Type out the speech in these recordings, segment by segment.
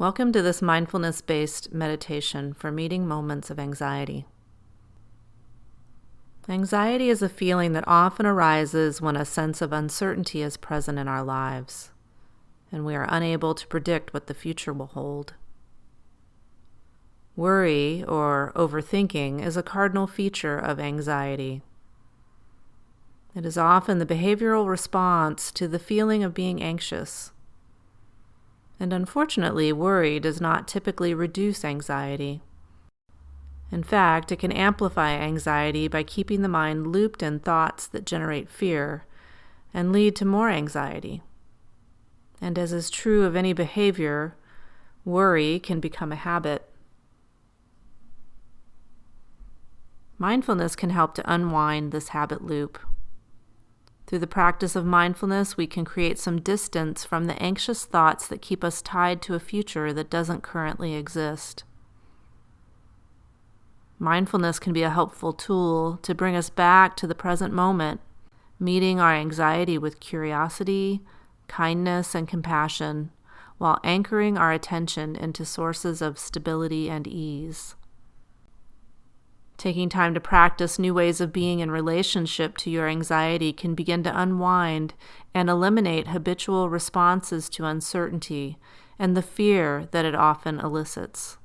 Welcome to this mindfulness-based meditation for meeting moments of anxiety. Anxiety is a feeling that often arises when a sense of uncertainty is present in our lives, and we are unable to predict what the future will hold. Worry, or overthinking, is a cardinal feature of anxiety. It is often the behavioral response to the feeling of being anxious. And unfortunately, worry does not typically reduce anxiety. In fact, it can amplify anxiety by keeping the mind looped in thoughts that generate fear and lead to more anxiety. And as is true of any behavior, worry can become a habit. Mindfulness can help to unwind this habit loop. Through the practice of mindfulness, we can create some distance from the anxious thoughts that keep us tied to a future that doesn't currently exist. Mindfulness can be a helpful tool to bring us back to the present moment, meeting our anxiety with curiosity, kindness, and compassion, while anchoring our attention into sources of stability and ease. Taking time to practice new ways of being in relationship to your anxiety can begin to unwind and eliminate habitual responses to uncertainty and the fear that it often elicits.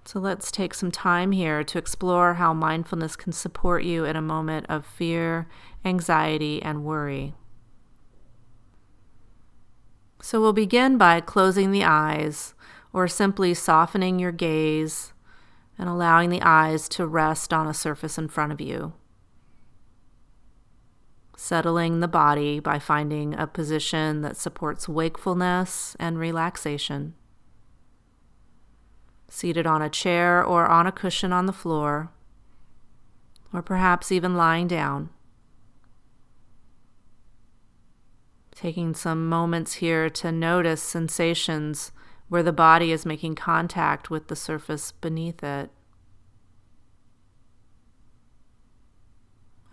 So let's take some time here to explore how mindfulness can support you in a moment of fear, anxiety, and worry. So we'll begin by closing the eyes or simply softening your gaze and allowing the eyes to rest on a surface in front of you. Settling the body by finding a position that supports wakefulness and relaxation. Seated on a chair or on a cushion on the floor, or perhaps even lying down. Taking some moments here to notice sensations where the body is making contact with the surface beneath it.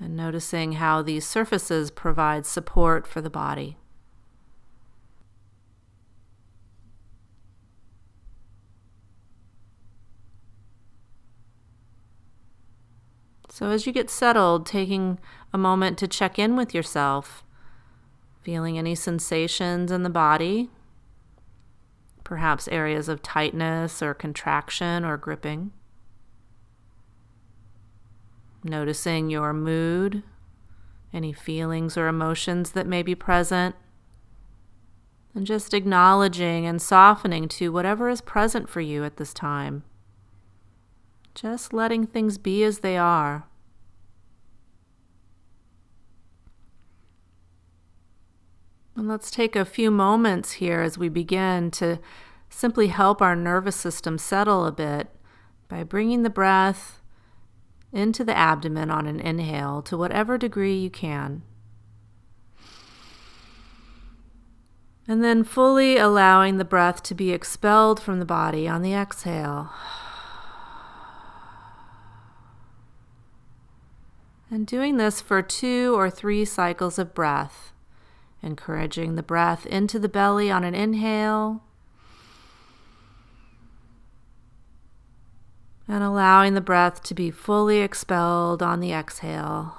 And noticing how these surfaces provide support for the body. So as you get settled, taking a moment to check in with yourself, feeling any sensations in the body, perhaps areas of tightness or contraction or gripping. Noticing your mood, any feelings or emotions that may be present, and just acknowledging and softening to whatever is present for you at this time. Just letting things be as they are. And let's take a few moments here as we begin to simply help our nervous system settle a bit by bringing the breath into the abdomen on an inhale to whatever degree you can. And then fully allowing the breath to be expelled from the body on the exhale. And doing this for 2 or 3 cycles of breath, encouraging the breath into the belly on an inhale, and allowing the breath to be fully expelled on the exhale.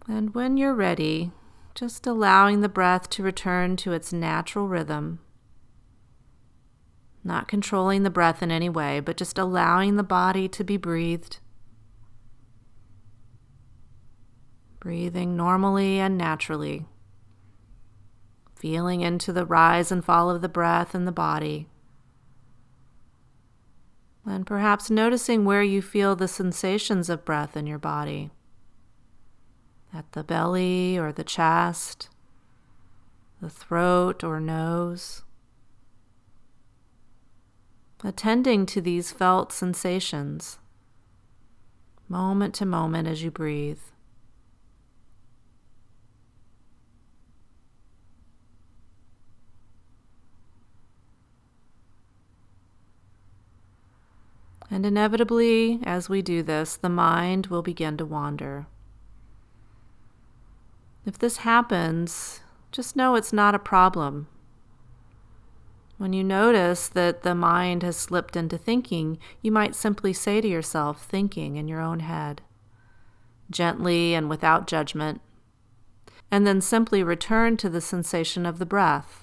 And when you're ready, just allowing the breath to return to its natural rhythm. Not controlling the breath in any way, but just allowing the body to be breathed. Breathing normally and naturally. Feeling into the rise and fall of the breath in the body. And perhaps noticing where you feel the sensations of breath in your body. At the belly or the chest, the throat or nose. Attending to these felt sensations, moment to moment as you breathe. And inevitably, as we do this, the mind will begin to wander. If this happens, just know it's not a problem. When you notice that the mind has slipped into thinking, you might simply say to yourself, thinking in your own head, gently and without judgment, and then simply return to the sensation of the breath.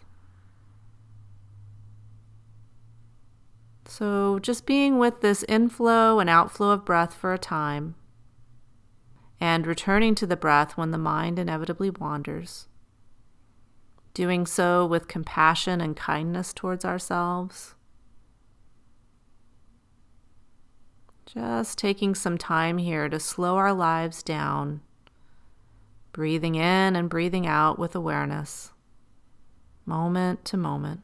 So just being with this inflow and outflow of breath for a time, and returning to the breath when the mind inevitably wanders. Doing so with compassion and kindness towards ourselves. Just taking some time here to slow our lives down, breathing in and breathing out with awareness, moment to moment.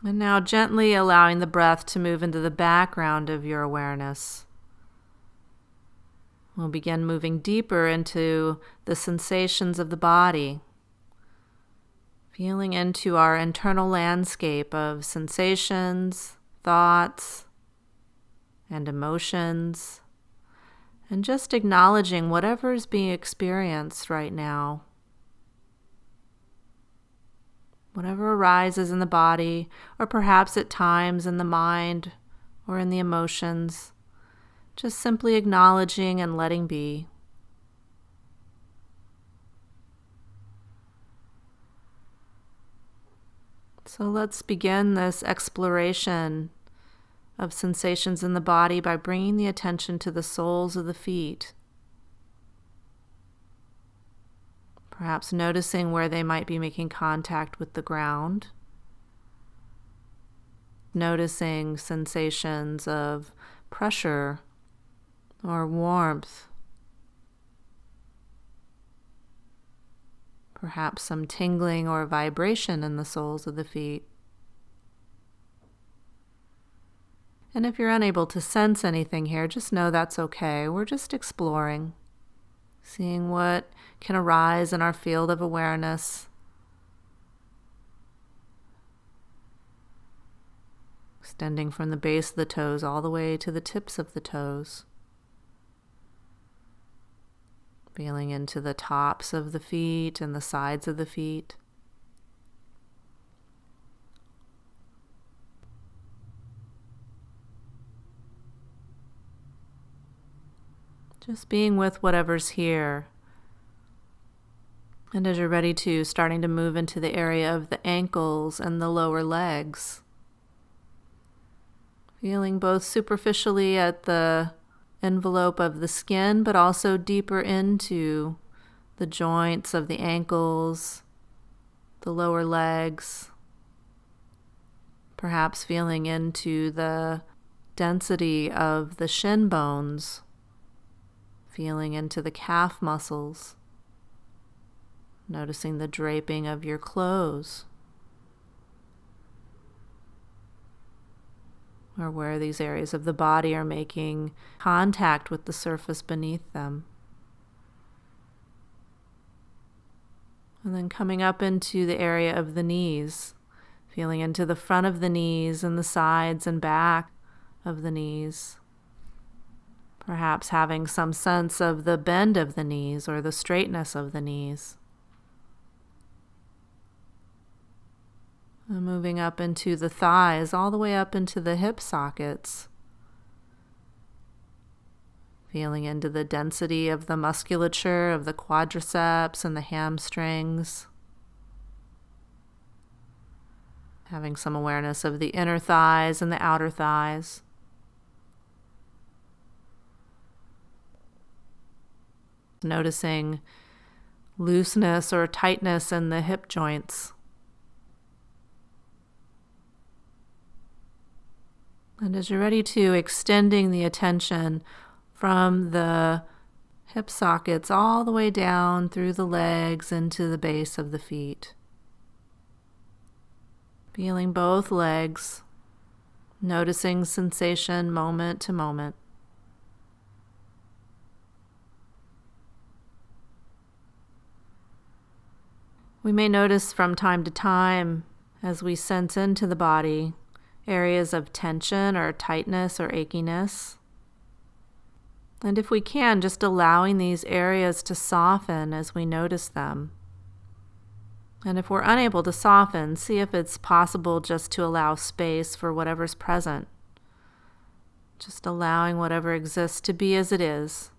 And now gently allowing the breath to move into the background of your awareness. We'll begin moving deeper into the sensations of the body, feeling into our internal landscape of sensations, thoughts, and emotions, and just acknowledging whatever is being experienced right now. Whatever arises in the body, or perhaps at times in the mind or in the emotions, just simply acknowledging and letting be. So let's begin this exploration of sensations in the body by bringing the attention to the soles of the feet. Perhaps noticing where they might be making contact with the ground. Noticing sensations of pressure or warmth. Perhaps some tingling or vibration in the soles of the feet. And if you're unable to sense anything here, just know that's okay. We're just exploring, seeing what can arise in our field of awareness. Extending from the base of the toes all the way to the tips of the toes. Feeling into the tops of the feet and the sides of the feet. Just being with whatever's here. And as you're ready to, starting to move into the area of the ankles and the lower legs. Feeling both superficially at the envelope of the skin, but also deeper into the joints of the ankles, the lower legs. Perhaps feeling into the density of the shin bones. Feeling into the calf muscles, noticing the draping of your clothes, or where these areas of the body are making contact with the surface beneath them. And then coming up into the area of the knees, feeling into the front of the knees and the sides and back of the knees. Perhaps having some sense of the bend of the knees or the straightness of the knees. And moving up into the thighs, all the way up into the hip sockets. Feeling into the density of the musculature of the quadriceps and the hamstrings. Having some awareness of the inner thighs and the outer thighs. Noticing looseness or tightness in the hip joints. And as you're ready to, extending the attention from the hip sockets all the way down through the legs into the base of the feet. Feeling both legs, noticing sensation moment to moment. We may notice from time to time, as we sense into the body, areas of tension or tightness or achiness. And if we can, just allowing these areas to soften as we notice them. And if we're unable to soften, see if it's possible just to allow space for whatever's present. Just allowing whatever exists to be as it is.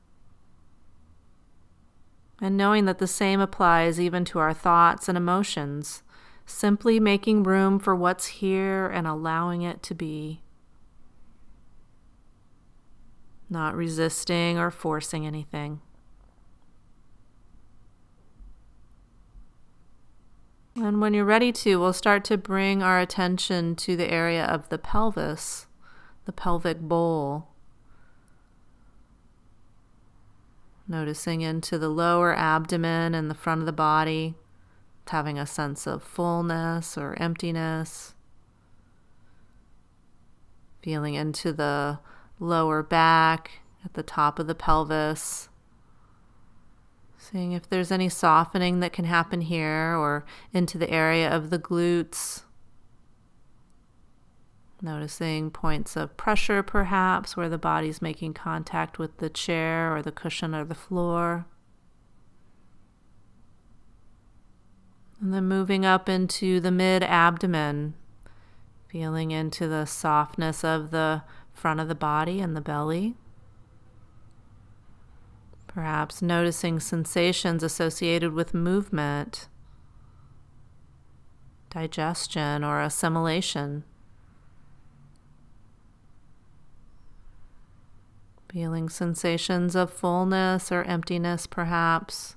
And knowing that the same applies even to our thoughts and emotions, simply making room for what's here and allowing it to be. Not resisting or forcing anything. And when you're ready to, we'll start to bring our attention to the area of the pelvis, the pelvic bowl. Noticing into the lower abdomen and the front of the body, having a sense of fullness or emptiness. Feeling into the lower back, at the top of the pelvis. Seeing if there's any softening that can happen here or into the area of the glutes. Noticing points of pressure perhaps where the body's making contact with the chair or the cushion or the floor. And then moving up into the mid-abdomen, feeling into the softness of the front of the body and the belly. Perhaps noticing sensations associated with movement, digestion, or assimilation. Feeling sensations of fullness or emptiness, perhaps,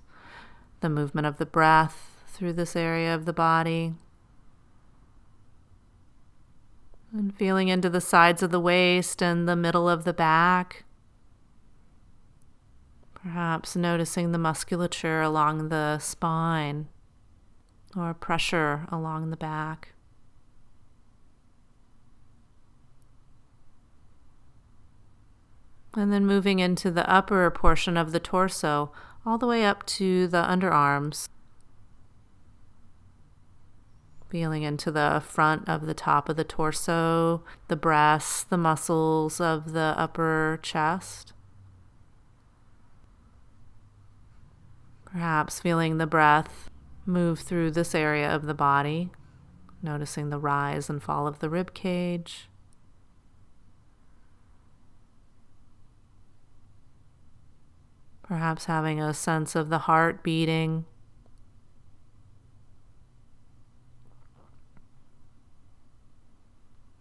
the movement of the breath through this area of the body. And feeling into the sides of the waist and the middle of the back. Perhaps noticing the musculature along the spine or pressure along the back. And then moving into the upper portion of the torso, all the way up to the underarms. Feeling into the front of the top of the torso, the breasts, the muscles of the upper chest. Perhaps feeling the breath move through this area of the body, noticing the rise and fall of the rib cage. Perhaps having a sense of the heart beating.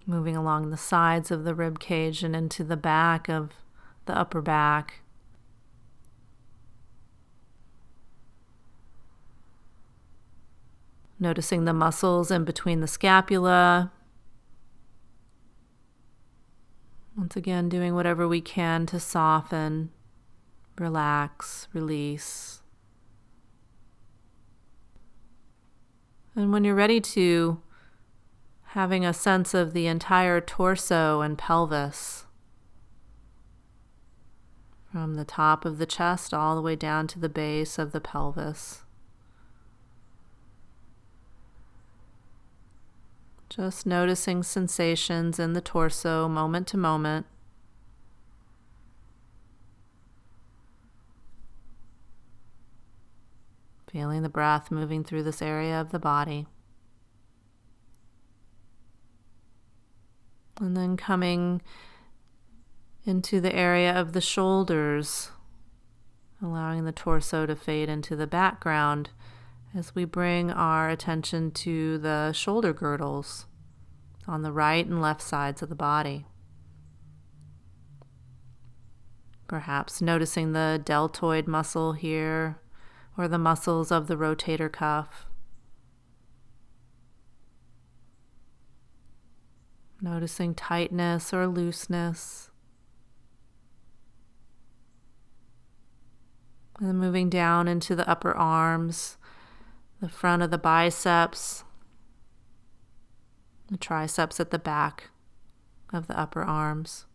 Moving along the sides of the rib cage and into the back of the upper back. Noticing the muscles in between the scapula. Once again, doing whatever we can to soften, relax, release. And when you're ready to, having a sense of the entire torso and pelvis, from the top of the chest all the way down to the base of the pelvis. Just noticing sensations in the torso moment to moment. Feeling the breath moving through this area of the body. And then coming into the area of the shoulders, allowing the torso to fade into the background as we bring our attention to the shoulder girdles on the right and left sides of the body. Perhaps noticing the deltoid muscle here or the muscles of the rotator cuff. Noticing tightness or looseness. And then moving down into the upper arms, the front of the biceps, the triceps at the back of the upper arms.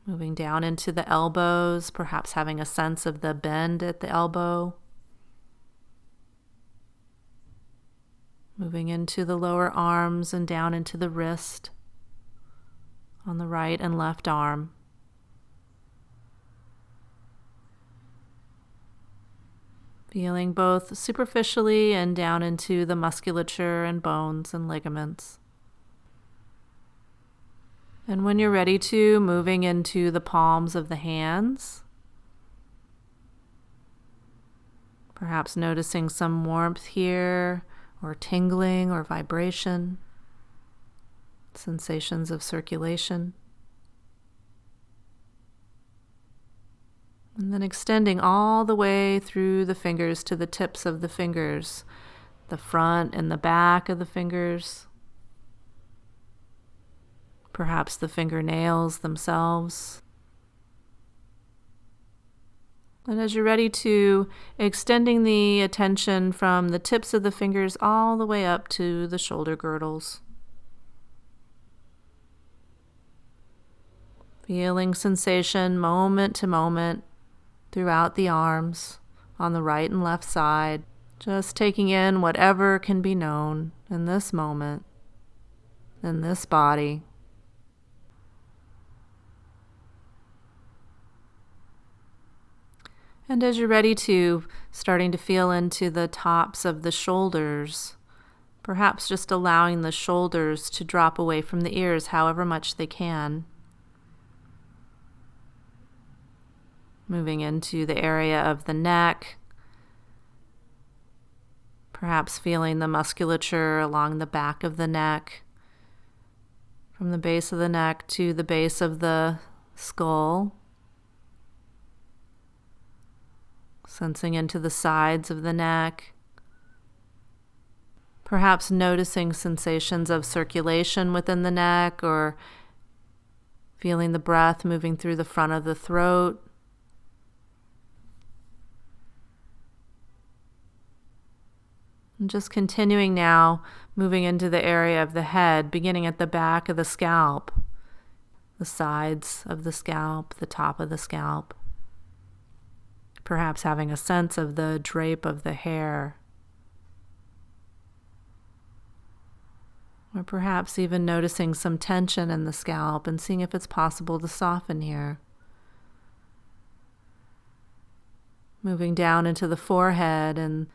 Moving down into the elbows, perhaps having a sense of the bend at the elbow. Moving into the lower arms and down into the wrist on the right and left arm. Feeling both superficially and down into the musculature and bones and ligaments. And when you're ready to, moving into the palms of the hands. Perhaps noticing some warmth here, or tingling or vibration, sensations of circulation. And then extending all the way through the fingers to the tips of the fingers, the front and the back of the fingers, perhaps the fingernails themselves. And as you're ready to, extending the attention from the tips of the fingers all the way up to the shoulder girdles. Feeling sensation moment to moment throughout the arms, on the right and left side, just taking in whatever can be known in this moment, in this body. And as you're ready to, starting to feel into the tops of the shoulders, perhaps just allowing the shoulders to drop away from the ears however much they can. Moving into the area of the neck, perhaps feeling the musculature along the back of the neck, from the base of the neck to the base of the skull, sensing into the sides of the neck, perhaps noticing sensations of circulation within the neck, or feeling the breath moving through the front of the throat. And just continuing now, moving into the area of the head, beginning at the back of the scalp, the sides of the scalp, the top of the scalp. Perhaps having a sense of the drape of the hair. Or perhaps even noticing some tension in the scalp and seeing if it's possible to soften here. Moving down into the forehead and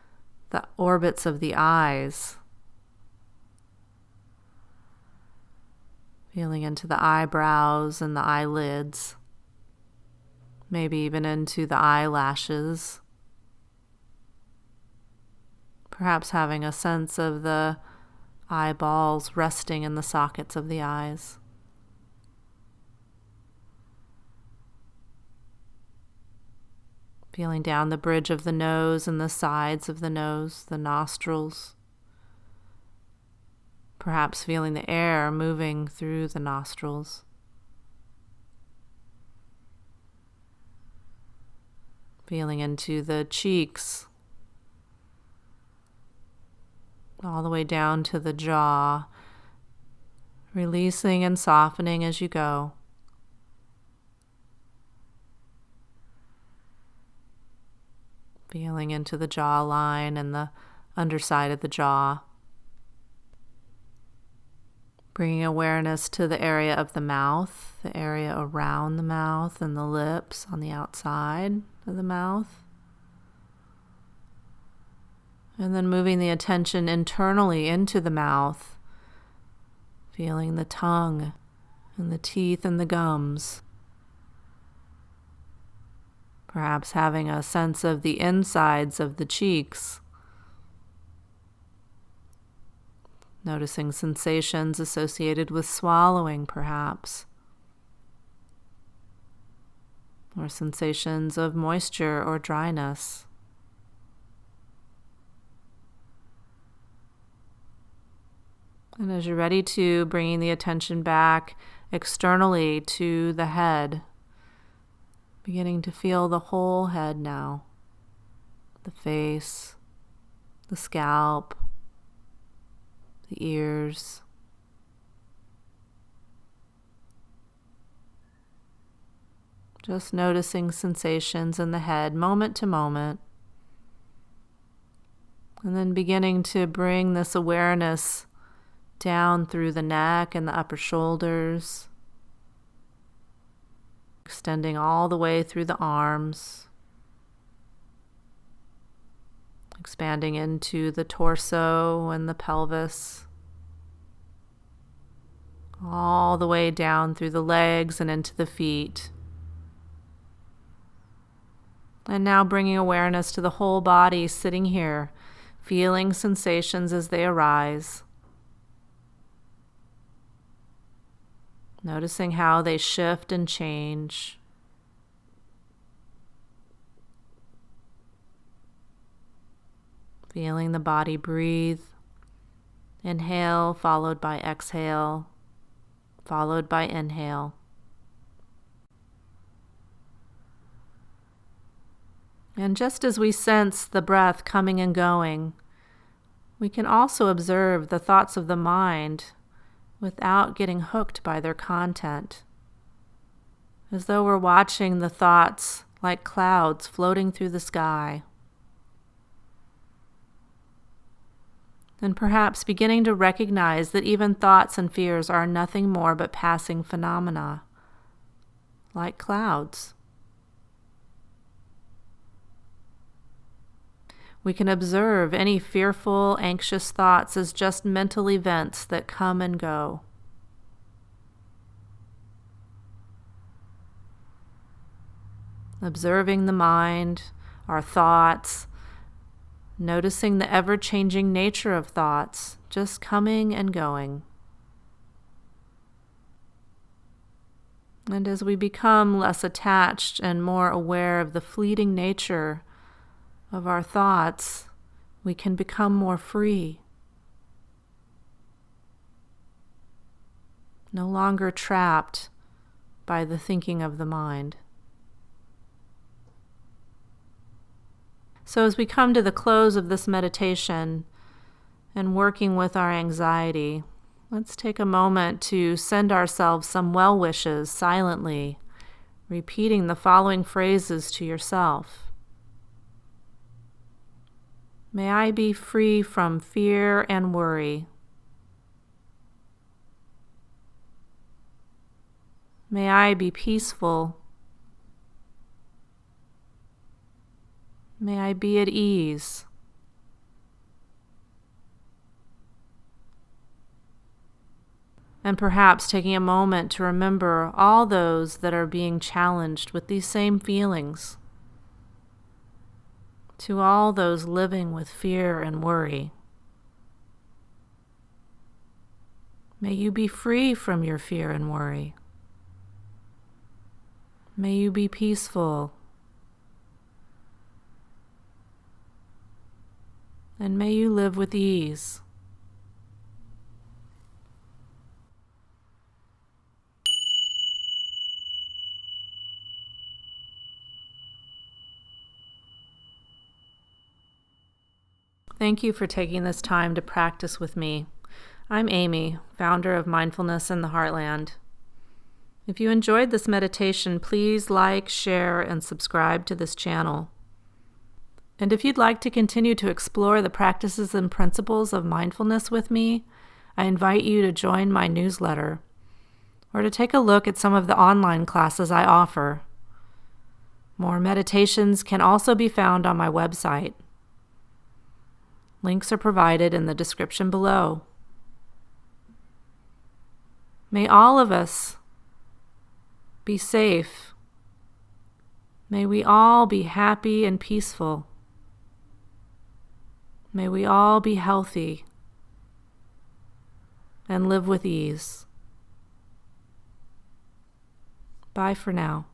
the orbits of the eyes. Feeling into the eyebrows and the eyelids. Maybe even into the eyelashes. Perhaps having a sense of the eyeballs resting in the sockets of the eyes. Feeling down the bridge of the nose and the sides of the nose, the nostrils. Perhaps feeling the air moving through the nostrils. Feeling into the cheeks, all the way down to the jaw, releasing and softening as you go. Feeling into the jawline and the underside of the jaw. Bringing awareness to the area of the mouth, the area around the mouth and the lips on the outside of the mouth. And then moving the attention internally into the mouth, feeling the tongue and the teeth and the gums. Perhaps having a sense of the insides of the cheeks. Noticing sensations associated with swallowing, perhaps. Or sensations of moisture or dryness. And as you're ready to, bringing the attention back externally to the head, Beginning to feel the whole head now, the face, the scalp, the ears. Just noticing sensations in the head moment to moment. And then beginning to bring this awareness down through the neck and the upper shoulders, extending all the way through the arms, expanding into the torso and the pelvis, all the way down through the legs and into the feet. And now bringing awareness to the whole body, sitting here, feeling sensations as they arise. Noticing how they shift and change. Feeling the body breathe. Inhale, followed by exhale, followed by inhale. And just as we sense the breath coming and going, we can also observe the thoughts of the mind without getting hooked by their content, as though we're watching the thoughts like clouds floating through the sky. And perhaps beginning to recognize that even thoughts and fears are nothing more but passing phenomena, like clouds. We can observe any fearful, anxious thoughts as just mental events that come and go. Observing the mind, our thoughts, noticing the ever-changing nature of thoughts, just coming and going. And as we become less attached and more aware of the fleeting nature of our thoughts, we can become more free. No longer trapped by the thinking of the mind. So as we come to the close of this meditation and working with our anxiety, let's take a moment to send ourselves some well wishes silently, repeating the following phrases to yourself. May I be free from fear and worry. May I be peaceful. May I be at ease. And perhaps taking a moment to remember all those that are being challenged with these same feelings. To all those living with fear and worry, may you be free from your fear and worry. May you be peaceful. And may you live with ease. Thank you for taking this time to practice with me. I'm Amy, founder of Mindfulness in the Heartland. If you enjoyed this meditation, please like, share, and subscribe to this channel. And if you'd like to continue to explore the practices and principles of mindfulness with me, I invite you to join my newsletter or to take a look at some of the online classes I offer. More meditations can also be found on my website. Links are provided in the description below. May all of us be safe. May we all be happy and peaceful. May we all be healthy and live with ease. Bye for now.